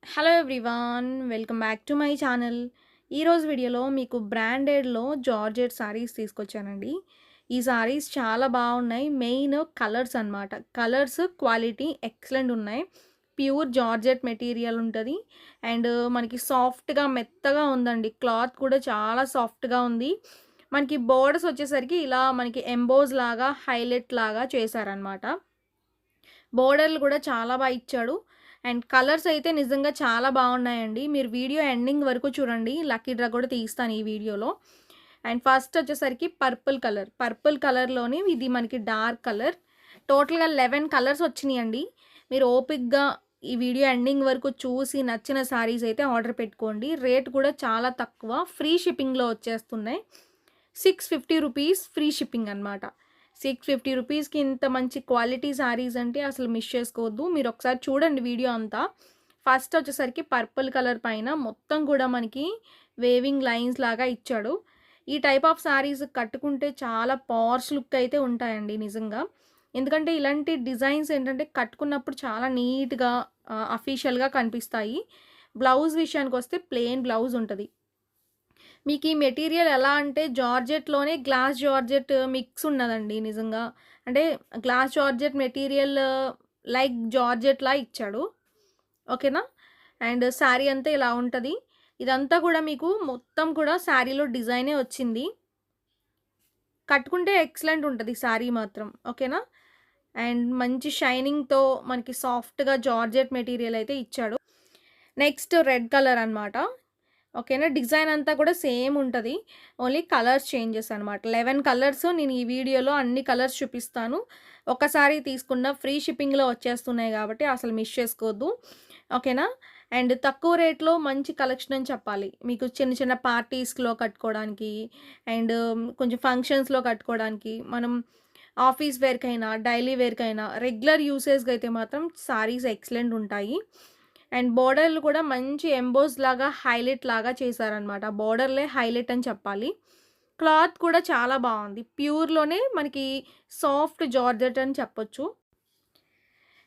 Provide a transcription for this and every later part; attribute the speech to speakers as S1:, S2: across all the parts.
S1: Hello everyone, welcome back to my channel. ఈరోజు వీడియోలో మీకు బ్రాండెడ్లో జార్జెట్ శారీస్ తీసుకొచ్చానండి. ఈ శారీస్ చాలా బాగున్నాయి. మెయిన్ కలర్స్ అన్నమాట. కలర్స్ క్వాలిటీ ఎక్సలెంట్ ఉన్నాయి. ప్యూర్ జార్జెట్ మెటీరియల్ ఉంటుంది. అండ్ మనకి సాఫ్ట్గా మెత్తగా ఉందండి. క్లాత్ కూడా చాలా సాఫ్ట్గా ఉంది. మనకి బోర్డర్స్ వచ్చేసరికి ఇలా మనకి ఎంబోజ్ లాగా హైలైట్ లాగా చేశారనమాట. బోర్డర్లు కూడా చాలా బాగా ఇచ్చాడు. అండ్ కలర్స్ అయితే నిజంగా చాలా బాగున్నాయండి. మీరు వీడియో ఎండింగ్ వరకు చూడండి. లక్కీ డ్రా కూడా తీస్తాను ఈ వీడియోలో. అండ్ ఫస్ట్ వచ్చేసరికి పర్పుల్ కలర్. పర్పుల్ కలర్‌లోని ఇది మనకి డార్క్ కలర్. టోటల్‌గా 11 కలర్స్ వచ్చినాయండి. మీరు ఓపిక్‌గా ఈ వీడియో ఎండింగ్ వరకు చూసి నచ్చిన శారీస్ అయితే ఆర్డర్ పెట్టుకోండి. రేట్ కూడా చాలా తక్కువ. ఫ్రీ షిప్పింగ్‌లో వచ్చేస్తున్నాయి. 650 రూపీస్ ఫ్రీ షిప్పింగ్ అనమాట. 650 రూపీస్‌కి ఇంత మంచి క్వాలిటీ శారీస్ అంటే అసలు మిస్ చేసుకోవద్దు. మీరు ఒకసారి చూడండి వీడియో అంతా. ఫస్ట్ వచ్చేసరికి పర్పుల్ కలర్ పైన మొత్తం కూడా మనకి వేవింగ్ లైన్స్ లాగా ఇచ్చాడు. ఈ టైప్ ఆఫ్ శారీస్ కట్టుకుంటే చాలా పార్ష్ లుక్ అయితే ఉంటాయండి నిజంగా. ఎందుకంటే ఇలాంటి డిజైన్స్ ఏంటంటే కట్టుకున్నప్పుడు చాలా నీట్‌గా అఫీషియల్‌గా కనిపిస్తాయి. బ్లౌజ్ విషయానికొస్తే ప్లెయిన్ బ్లౌజ్ ఉంటది. మీకు ఈ మెటీరియల్ ఎలా అంటే జార్జెట్‌లోనే గ్లాస్ జార్జెట్ మిక్స్ ఉన్నదండి నిజంగా. అంటే గ్లాస్ జార్జెట్ మెటీరియల్ లైక్ జార్జెట్‌లా ఇచ్చాడు. ఓకేనా? అండ్ శారీ అంతా ఇలా ఉంటది. ఇదంతా కూడా మీకు మొత్తం కూడా శారీలో డిజైనే వచ్చింది. కట్టుకుంటే ఎక్సలెంట్ ఉంటది శారీ మాత్రం. ఓకేనా? అండ్ మంచి షైనింగ్‌తో మనకి సాఫ్ట్‌గా జార్జెట్ మెటీరియల్ అయితే ఇచ్చాడు. నెక్స్ట్ రెడ్ కలర్ అనమాట. ఓకేనా. డిజైన్ అంతా కూడా సేమ్ ఉంటది. ఓన్లీ కలర్స్ చేంజెస్ అనమాట. 11 కలర్స్ నేను ఈ వీడియోలో అన్ని కలర్స్ చూపిస్తాను. ఒక్కసారి తీసుకున్న ఫ్రీ షిప్పింగ్‌లో వచ్చేస్తున్నాయి కాబట్టి అసలు మిస్ చేసుకోవద్దు. ఓకేనా. అండ్ తక్కువ రేట్‌లో మంచి కలెక్షన్ అని చెప్పాలి. మీకు చిన్న చిన్న పార్టీస్‌లో కట్టుకోవడానికి అండ్ కొంచెం ఫంక్షన్స్‌లో కట్టుకోవడానికి మనం ఆఫీస్ వేర్‌కైనా, డైలీ వేర్‌కైనా, రెగ్యులర్ యూసేజ్‌కి అయితే మాత్రం సారీస్ ఎక్సలెంట్ ఉంటాయి. అండ్ బోర్డర్‌లు కూడా మంచి ఎంబోస్ లాగా, హైలైట్ లాగా చేశారనమాట. బోర్డర్‌లే హైలైట్ అని చెప్పాలి. క్లాత్ కూడా చాలా బావుంది. ప్యూర్‌లోనే మనకి సాఫ్ట్ జార్జెట్ అని చెప్పొచ్చు.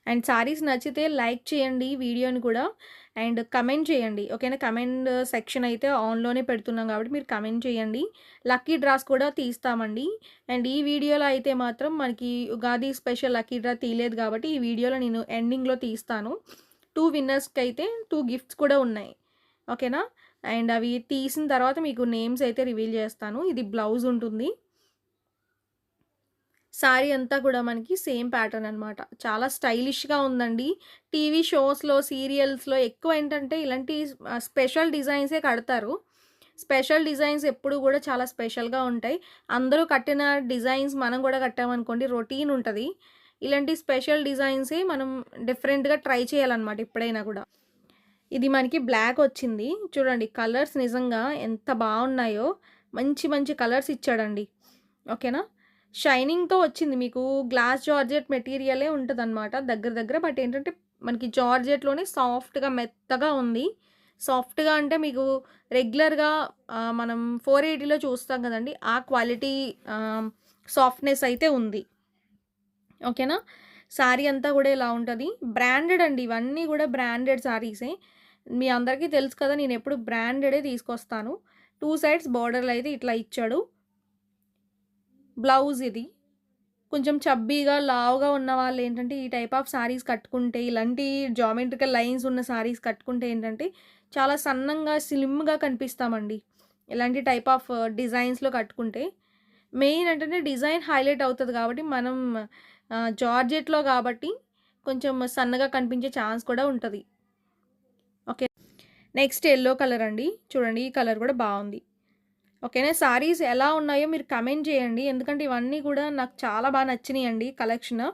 S1: అండ్ సారీస్ నచ్చితే లైక్ చేయండి వీడియోని కూడా. అండ్ కమెంట్ చేయండి. ఓకేనా. కమెంట్ సెక్షన్ అయితే ఆన్‌లోనే పెడుతున్నాం కాబట్టి మీరు కమెంట్ చేయండి. లక్కీ డ్రాస్ కూడా తీస్తామండి. అండ్ ఈ వీడియోలో అయితే మాత్రం మనకి ఉగాది స్పెషల్ లక్కీ డ్రా తీయలేదు కాబట్టి ఈ వీడియోలో నేను ఎండింగ్‌లో తీస్తాను. 2 విన్నర్స్‌కైతే 2 గిఫ్ట్స్ కూడా ఉన్నాయి. ఓకేనా. అండ్ అవి తీసిన తర్వాత మీకు నేమ్స్ అయితే రివీల్ చేస్తాను. ఇది బ్లౌజ్ ఉంటుంది. శారీ అంతా కూడా మనకి సేమ్ ప్యాటర్న్ అనమాట. చాలా స్టైలిష్‌గా ఉందండి. టీవీ షోస్‌లో, సీరియల్స్‌లో ఎక్కువ ఏంటంటే ఇలాంటి స్పెషల్ డిజైన్సే కడతారు. స్పెషల్ డిజైన్స్ ఎప్పుడు కూడా చాలా స్పెషల్‌గా ఉంటాయి. అందరూ కట్టిన డిజైన్స్ మనం కూడా కట్టామనుకోండి రొటీన్ ఉంటది. ఇలాంటి స్పెషల్ డిజైన్సే మనం డిఫరెంట్‌గా ట్రై చేయాలన్నమాట ఎప్పుడైనా కూడా. ఇది మనకి బ్లాక్ వచ్చింది. చూడండి కలర్స్ నిజంగా ఎంత బావున్నాయో. మంచి మంచి కలర్స్ ఇచ్చాడండి. ఓకేనా. షైనింగ్‌తో వచ్చింది. మీకు గ్లాస్ జార్జెట్ మెటీరియలే ఉంటదనమాట దగ్గర దగ్గర. బట్ ఏంటంటే మనకి జార్జెట్‌లోనే సాఫ్ట్‌గా మెత్తగా ఉంది. సాఫ్ట్‌గా అంటే మీకు రెగ్యులర్‌గా మనం 480లో చూస్తాం కదండీ! ఆ క్వాలిటీ సాఫ్ట్‌నెస్ అయితే ఉంది. ఓకేనా. శారీ అంతా గూడా ఇలా ఉంటది. బ్రాండెడ్ అండి. ఇవన్నీ గూడా బ్రాండెడ్ శారీసే. మీ అందరికీ తెలుసు కదా! నేనెప్పుడు బ్రాండెడే తీసుకొస్తాను. 2 సైడ్స్ బోర్డర్‌లయితే ఇట్లా ఇచ్చాడు. బ్లౌజ్ ఇది. కొంచెం చబ్బీగా, లావుగా ఉన్నవాళ్ళేంటంటే, ఈ టైప్ ఆఫ్ శారీస్ కట్టుకుంటే, ఇలాంటి జామెట్రికల్ లైన్స్ ఉన్న శారీస్ కట్టుకుంటే ఏంటంటే, చాలా సన్నంగా, స్లిమ్‌గా కనిపిస్తామండి. ఇలాంటి టైప్ ఆఫ్ డిజైన్స్‌లో కట్టుకుంటే. మెయిన్ ఏంటంటే, డిజైన్ హైలైట్ అవుతది కాబట్టి, మనం జార్జెట్‌లో కాబట్టి, కొంచెం సన్నగా కనిపించే ఛాన్స్ కూడా ఉంటది. ఓకే. నెక్స్ట్ యెల్లో కలర్ అండి. చూడండి ఈ కలర్ కూడా బావుంది. ఓకేనా. శారీస్ ఎలా ఉన్నాయో మీరు కమెంట్ చేయండి. ఎందుకంటే ఇవన్నీ కూడా నాకు చాలా నచ్చినియండి కలెక్షన్.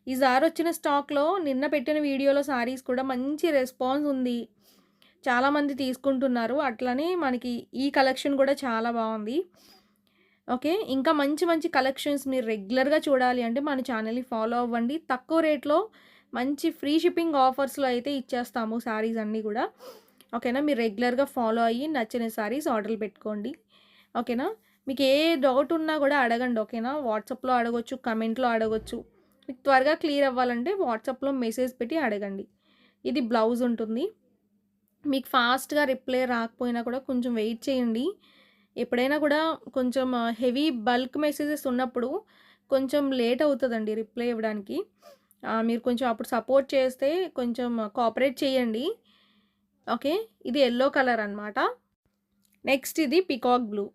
S1: ఈసారొచ్చిన స్టాక్‌లో నిన్న పెట్టిన వీడియోలో శారీస్ కూడా మంచి రెస్పాన్స్ ఉంది. చాలామంది తీసుకుంటున్నారు. అట్లనే మనకి ఈ కలెక్షన్ కూడా చాలా బావుంది. ఓకే. ఇంకా మంచి మంచి కలెక్షన్స్ మీరు రెగ్యులర్‌గా చూడాలి అంటే మన ఛానెల్‌ని ఫాలో అవ్వండి. తక్కువ రేట్‌లో మంచి ఫ్రీ షిప్పింగ్ ఆఫర్స్‌లో అయితే ఇచ్చేస్తాము శారీస్ అన్నీ గూడా. ఓకేనా. మీరు రెగ్యులర్‌గా ఫాలో అయ్యి నచ్చిన శారీస్ ఆర్డర్‌లు పెట్టుకోండి. ఓకేనా. మీకు ఏ డౌట్ ఉన్నా గూడా అడగండి. ఓకేనా. వాట్సాప్‌లో అడగొచ్చు, కమెంట్‌లో అడగొచ్చు. మీకు త్వరగా క్లియర్ అవ్వాలంటే వాట్సాప్‌లో మెసేజ్ పెట్టి అడగండి. ఇది బ్లౌజ్ ఉంటుంది. మీకు ఫాస్ట్‌గా రిప్లై రాకపోయినా కూడా కొంచెం వెయిట్ చేయండి. ఎప్పుడైనా కూడా కొంచెం హెవీ బల్క్ మెసేజెస్ ఉన్నప్పుడు కొంచెం లేట్ అవుతదండి రిప్లై ఇవ్వడానికి. మీరు కొంచెం అప్పుడు సపోర్ట్ చేస్తే కొంచెం కోఆపరేట్ చేయండి. ఓకే. ఇది యెల్లో కలర్ అనమాట. నెక్స్ట్ ఇది పీకాక్ బ్లూ.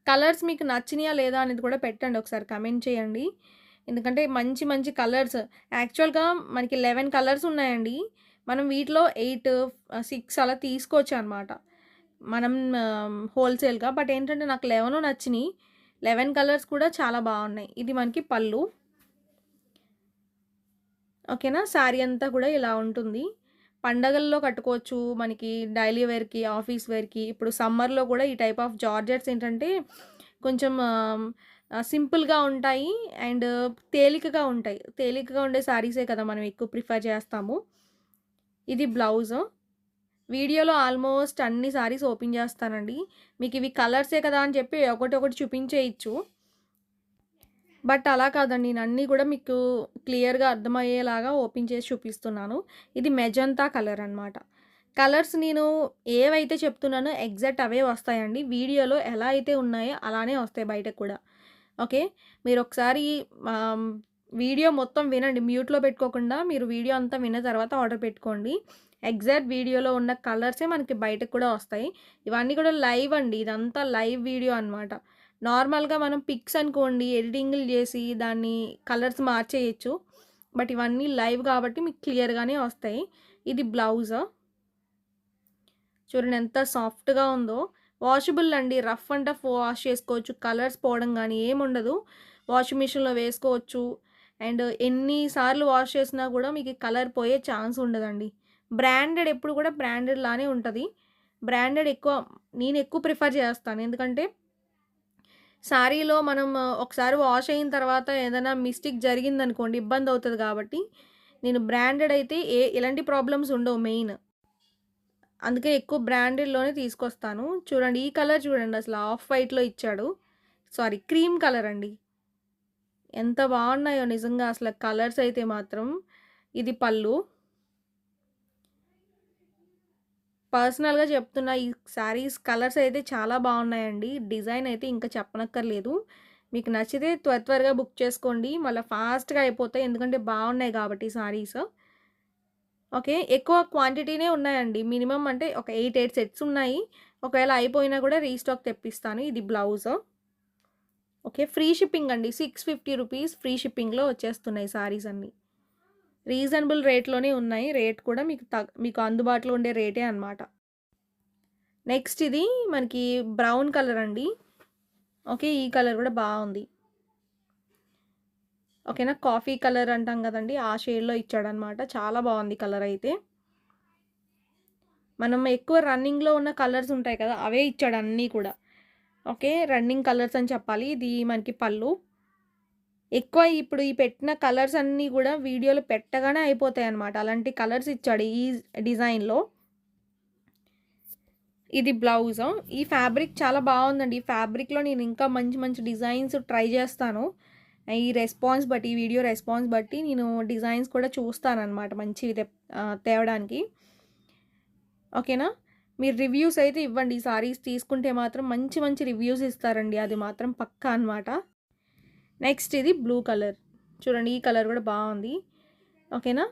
S1: కలర్స్ మీకు నచ్చినాయా లేదా అనేది కూడా పెట్టండి. ఒకసారి కామెంట్ చేయండి. ఎందుకంటే మంచి మంచి కలర్స్ యాక్చువల్‌గా మనకి 11 కలర్స్ ఉన్నాయండి. మనం వీటిలో 8, 6 అలా తీసుకోవచ్చనమాట. మనం హోల్‌సేల్‌గా. బట్ ఏంటంటే నాకు 11 నచ్చినియి. 11 కలర్స్ కూడా చాలా బావున్నాయి. ఇది మనకి పళ్ళు. ఓకేనా? శారీ అంతా కూడా ఇలా ఉంటుంది. పండగల్లో కట్టుకోవచ్చు. మనకి డైలీ వేర్‌కి, ఆఫీస్ వేర్‌కి. ఇప్పుడు సమ్మర్‌లో కూడా ఈ టైప్ ఆఫ్ జార్జెట్స్ ఏంటంటే కొంచెం సింపుల్‌గా ఉంటాయి. అండ్ తేలికగా ఉంటాయి. తేలికగా ఉండే శారీసే కదా మనం ఎక్కువ ప్రిఫర్ చేస్తాము. ఇది బ్లౌజు. వీడియోలో ఆల్మోస్ట్ అన్ని శారీస్ ఓపెన్ చేస్తానండి. మీకివి కలర్సే కదా అని చెప్పి ఒకటొకటి చూపించేయచ్చు. బట్ అలా కాదండి. నేనన్నీ గూడా మీకు క్లియర్‌గా అర్థమయ్యేలాగా ఓపెన్ చేసి చూపిస్తున్నాను. ఇది మెజంతా కలర్ అనమాట. కలర్స్ నేను ఏవైతే చెప్తున్నానో ఎగ్జాక్ట్ అవే వస్తాయండి. వీడియోలో ఎలా అయితే ఉన్నాయో అలానే వస్తాయి బయటకు కూడా. ఓకే. మీరొకసారి ఆహ్, వీడియో మొత్తం వినండి. మ్యూట్‌లో పెట్టుకోకుండా మీరు వీడియో అంతా విన్న తర్వాత ఆర్డర్ పెట్టుకోండి. ఎగ్జాక్ట్ వీడియోలో ఉన్న కలర్సే మనకి బయటకు కూడా వస్తాయి. ఇవన్నీ కూడా లైవ్ అండి. ఇదంతా లైవ్ వీడియో అనమాట. నార్మల్‌గా మనం పిక్స్ అనుకోండి ఎడిటింగులు చేసి దాన్ని కలర్స్ మార్చేయొచ్చు. బట్ ఇవన్నీ లైవ్ కాబట్టి మీకు క్లియర్‌గానే వస్తాయి. ఇది బ్లౌజు. చూడండి ఎంత సాఫ్ట్‌గా ఉందో. వాషబుల్ అండి. రఫ్ అండ్ టఫ్ వాష్ చేసుకోవచ్చు. కలర్స్ పోవడం గానీ ఏముండదు. వాషింగ్ మిషన్‌లో వేసుకోవచ్చు. అండ్ ఎన్ని సార్లు వాష్ చేసినా గూడా మీకు కలర్ పోయే ఛాన్స్ ఉండదండి. బ్రాండెడ్ ఎప్పుడు కూడా బ్రాండెడ్ లానే ఉంటది. బ్రాండెడ్ ఎక్కువ నేనెక్కువ ప్రిఫర్ చేస్తాను. ఎందుకంటే శారీలో మనం ఒకసారి వాష్ అయిన తర్వాత ఏదైనా మిస్టేక్ జరిగిందనుకోండి ఇబ్బందవుతది కాబట్టి, నేను బ్రాండెడ్ అయితే ఎలాంటి ప్రాబ్లమ్స్ ఉండవు మెయిన్. అందుకే ఎక్కువ బ్రాండెడ్‌లోనే తీసుకొస్తాను. చూడండి ఈ కలర్ చూడండి అసలు ఆఫ్ వైట్‌లో ఇచ్చాడు. సారీ క్రీమ్ కలర్ అండి. ఎంత బావున్నాయో నిజంగా అసల కలర్స్ అయితే మాత్రం. ఇది పళ్ళు. పర్సనల్‌గా చెప్తున్నా ఈ శారీస్ కలర్స్ అయితే చాలా బావున్నాయండి. డిజైన్ అయితే ఇంకా చెప్పనక్కర్లేదు. మీకు నచ్చితే త్వరగా బుక్ చేసుకోండి. మళ్ళా ఫాస్ట్‌గా అయిపోతాయి. ఎందుకంటే బావున్నాయి కాబట్టి శారీస్. ఓకే. ఎక్కువ క్వాంటిటీనే ఉన్నాయండి. మినిమమ్ అంటే ఒక 8 సెట్స్ ఉన్నాయి. ఒకవేళ అయిపోయినా కూడా రీస్టాక్ తెప్పిస్తాను. ఇది బ్లౌజు. ఓకే. ఫ్రీ షిప్పింగ్ అండి. ₹650 ఫ్రీ షిప్పింగ్‌లో వచ్చేస్తున్నాయి శారీస్ అన్నీ. రీజనబుల్ రేట్‌లోనే ఉన్నాయి. రేట్ కూడా మీకు అందుబాటులో ఉండే రేటే అనమాట. నెక్స్ట్ ఇది మనకి బ్రౌన్ కలర్ అండి. ఓకే. ఈ కలర్ కూడా బావుంది. ఓకేనా. కాఫీ కలర్ అంటాం గదండీ! ఆ షేడ్‌లో ఇచ్చాడనమాట. చాలా బావుంది కలర్ అయితే. మనం ఎక్కువ రన్నింగ్‌లో ఉన్న కలర్స్ ఉంటాయి కదా! అవే ఇచ్చాడు అన్నీ కూడా. ఓకే. రన్నింగ్ కలర్స్ అని చెప్పాలి. ఇది మనకి పళ్ళు. ఎక్కువ ఇప్పుడు ఈ పెట్టిన కలర్స్ అన్నీ గూడా వీడియోలో పెట్టగానే అయిపోతాయన్నమాట. అలాంటి కలర్స్ ఇచ్చాడు ఈ డిజైన్‌లో. ఇది బ్లౌజు. ఈ ఫ్యాబ్రిక్ చాలా బావుందండి. ఈ ఫ్యాబ్రిక్‌లో నేను ఇంకా మంచి మంచి డిజైన్స్ ట్రై జేస్తాను. ఈ రెస్పాన్స్ బట్టి, ఈ వీడియో రెస్పాన్స్ బట్టి నేను డిజైన్స్ కూడా చూస్తానన్నమాట మంచివి తేవడానికి. ఓకేనా? మీరు రివ్యూస్ అయితే ఇవ్వండి. ఈ సారీస్ తీసుకుంటే మాత్రం మంచి మంచి రివ్యూస్ ఇస్తారండి. అది మాత్రం పక్కా అనమాట. నెక్స్ట్ ఇది బ్లూ కలర్. చూడండి ఈ కలర్ గూడా బావుంది. ఓకేనా?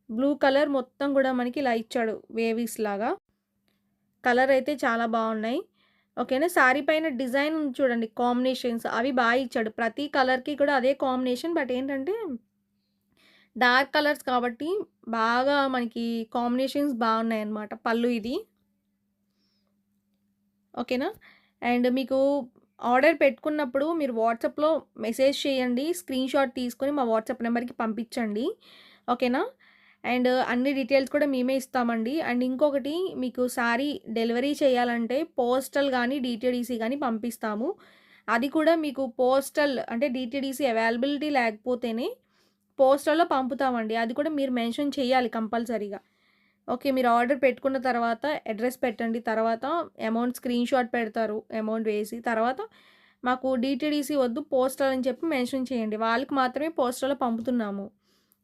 S1: బ్లూ కలర్ మొత్తం గూడా మనకి ఇలా ఇచ్చాడు వేవీస్ లాగా. కలర్ అయితే చాలా బావున్నాయి. ఓకేనా? శారీ పైన డిజైన్ ఉంది చూడండి కాంబినేషన్స్ అవి ఇచ్చాడు. ప్రతి కలర్‌కి కూడా అదే కాంబినేషన్. బట్ ఏంటంటే డార్క్ కలర్స్ కాబట్టి బాగా మనకి కాంబినేషన్స్ బావున్నాయన్నమాట. పళ్ళు ఇది. ఓకేనా? అండ్ మీకు ఆర్డర్ పెట్టుకున్నప్పుడు మీరు వాట్సాప్‌లో మెసేజ్ చేయండి. స్క్రీన్‌షాట్ తీసుకొని మా వాట్సాప్ నంబర్‌కి పంపించండి. ఓకేనా? అండ్ అన్ని డీటెయిల్స్ కూడా మేమే ఇస్తామండి. అండ్ ఇంకొకటి మీకు శారీ డెలివరీ చేయాలంటే పోస్టల్ గానీ, డీటీడీసీ గానీ పంపిస్తాము. అది కూడా మీకు పోస్టల్ అంటే డీటీడీసీ అవైలబిలిటీ లేకపోతేనే పోస్టల్‌లో పంపుతామండి. అది కూడా మీరు మెన్షన్ చేయాలి కంపల్సరీగా. ఓకే. మీరు ఆర్డర్ పెట్టుకున్న తర్వాత అడ్రెస్ పెట్టండి. తర్వాత అమౌంట్ స్క్రీన్‌షాట్ పెడతారు. అమౌంట్ వేసి తర్వాత మాకు డీటీడీసీ వద్దు పోస్టల్ అని చెప్పి మెన్షన్ చేయండి. వాళ్ళకి మాత్రమే పోస్టల్‌లో పంపుతున్నాము.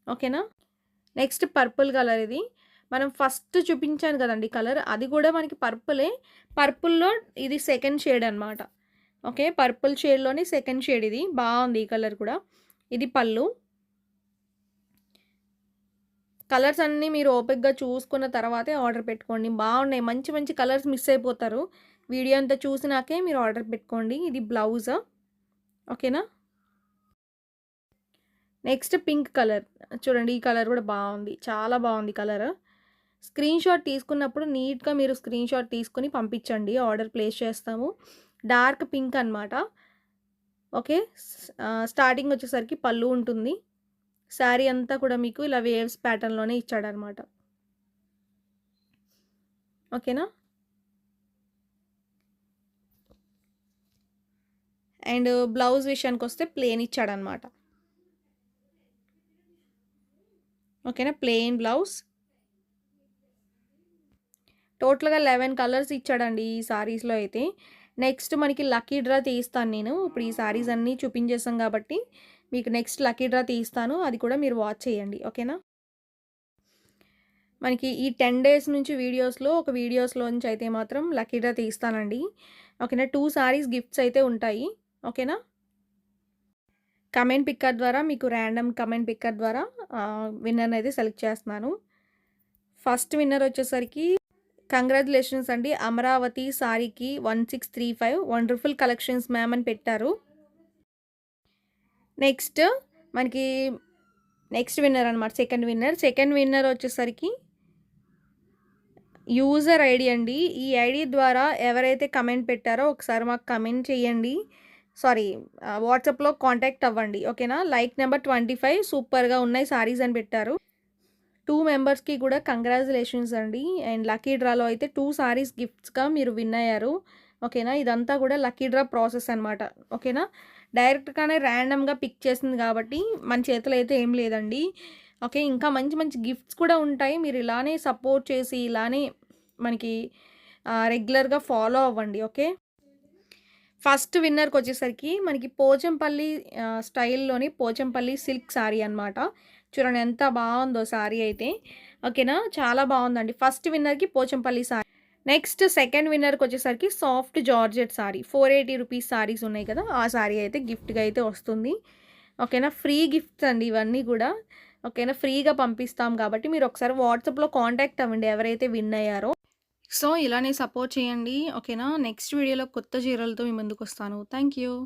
S1: ఓకేనా? నెక్స్ట్ పర్పుల్ కలర్ ఇది. మనం ఫస్ట్ చూపించాను కదండీ కలర్, అది కూడా మనకి పర్పులే. పర్పుల్‌లో ఇది సెకండ్ షేడ్ అనమాట. ఓకే. పర్పుల్ షేడ్‌లోని సెకండ్ షేడ్ ఇది. బావుంది ఈ కలర్ కూడా. ఇది పళ్ళు. కలర్స్ అన్నీ మీరు ఓపికగా చూసుకున్న తర్వాతే ఆర్డర్ పెట్టుకోండి. బావున్నాయి. మంచి మంచి కలర్స్ మిస్ అయిపోతారు. వీడియో అంతా చూసినాకే మీరు ఆర్డర్ పెట్టుకోండి. ఇది బ్లౌజ్. ఓకేనా? Next pink colour. చూడండి ఈ కలర్ కూడా బావుంది. చాలా బావుంది కలర్. స్క్రీన్‌షాట్ తీసుకున్నప్పుడు నీట్‌గా మీరు స్క్రీన్‌షాట్ తీసుకొని పంపించండి. ఆర్డర్ ప్లేస్ చేస్తాము. డార్క్ పింక్ అనమాట. ఓకే. స్టార్టింగ్ వచ్చేసరికి పళ్ళు ఉంటుంది. శారీ అంతా కూడా మీకు ఇలా వేవ్స్ ప్యాటర్న్‌లోనే ఇచ్చాడనమాట. ఓకేనా? అండ్ బ్లౌజ్ విషయానికొస్తే ప్లెయిన్ ఇచ్చాడనమాట. ఓకేనా? Plain blouse. టోటల్‌గా 11 కలర్స్ ఇచ్చాడండి ఈ సారీస్‌లో అయితే. నెక్స్ట్ మనకి లక్కీ డ్రా తీస్తాను నేను. ఇప్పుడు ఈ సారీస్ అన్నీ చూపించేసాం కాబట్టి, మీకు నెక్స్ట్ లక్కీ డ్రా తీస్తాను. అది కూడా మీరు వాచ్ చేయండి. ఓకేనా? మనకి ఈ 10 డేస్ నుంచి ఒక వీడియోస్‌లోంచి అయితే మాత్రం లక్కీ డ్రా తీస్తానండి. ఓకేనా? 2 సారీస్ గిఫ్ట్స్ అయితే ఉంటాయి. ఓకేనా? కమెంట్ పిక్కర్ ద్వారా మీకు ర్యాండమ్ కమెంట్ పిక్కర్ ద్వారా విన్నర్‌ని అయితే సెలెక్ట్ చేస్తున్నాను. ఫస్ట్ విన్నర్ వచ్చేసరికి కంగ్రాచ్యులేషన్స్ అండి. అమరావతి సారీకి 1635 వండర్‌ఫుల్ కలెక్షన్స్ మ్యామ్ అని పెట్టారు. నెక్స్ట్ మనకి నెక్స్ట్ విన్నర్ అనమాట. సెకండ్ విన్నర్ వచ్చేసరికి యూజర్ ఐడీ అండి. ఈ ఐడీ ద్వారా ఎవరైతే కమెంట్ పెట్టారో ఒకసారి మాకు కమెంట్ చేయండి. సారీ, వాట్సాప్‌లో కాంటాక్ట్ అవ్వండి. ఓకేనా? లైక్ నెంబర్ 25 సూపర్‌గా ఉన్నాయి సారీస్ అని పెట్టారు. 2 మెంబర్స్‌కి కూడా కంగ్రాచ్యులేషన్స్ అండి. అండ్ లక్కీ డ్రాలో అయితే 2 సారీస్ గిఫ్ట్స్‌గా మీరు విన్ అయ్యారు. ఓకేనా? ఇదంతా కూడా లక్కీ డ్రా ప్రాసెస్ అనమాట. ఓకేనా? డైరెక్ట్‌గానే ర్యాండమ్‌గా పిక్ చేసింది కాబట్టి మన చేతిలో అయితే ఏం లేదండి. ఓకే. ఇంకా మంచి మంచి గిఫ్ట్స్ కూడా ఉంటాయి. మీరు ఇలానే సపోర్ట్ చేసి ఇలానే మనకి రెగ్యులర్‌గా ఫాలో అవ్వండి. ఓకే. ఫస్ట్ విన్నర్‌కొచ్చేసరికి మనకి పోచంపల్లి స్టైల్‌లోని పోచంపల్లి సిల్క్ సారీ అనమాట. చూడండి ఎంత బావుందో సారీ అయితే. ఓకేనా? చాలా బావుందండి. ఫస్ట్ విన్నర్‌కి పోచంపల్లి సారీ. నెక్స్ట్ సెకండ్ విన్నర్‌కొచ్చేసరికి soft georgette sari. 480 rupees saris ఉన్నాయి కదా! ఆ సారీ అయితే గిఫ్ట్‌గా అయితే వస్తుంది. ఓకేనా? ఫ్రీ గిఫ్ట్స్ అండి ఇవన్నీ కూడా. ఓకేనా? ఫ్రీగా పంపిస్తాం కాబట్టి మీరు ఒకసారి వాట్సాప్‌లో కాంటాక్ట్ అవ్వండి ఎవరైతే విన్ అయ్యారో. సో, ఇలానే సపోర్ట్ చేయండి. ఓకేనా? నెక్స్ట్ వీడియోలో కొత్త చీరలతో మీ ముందుకొస్తాను. Thank you.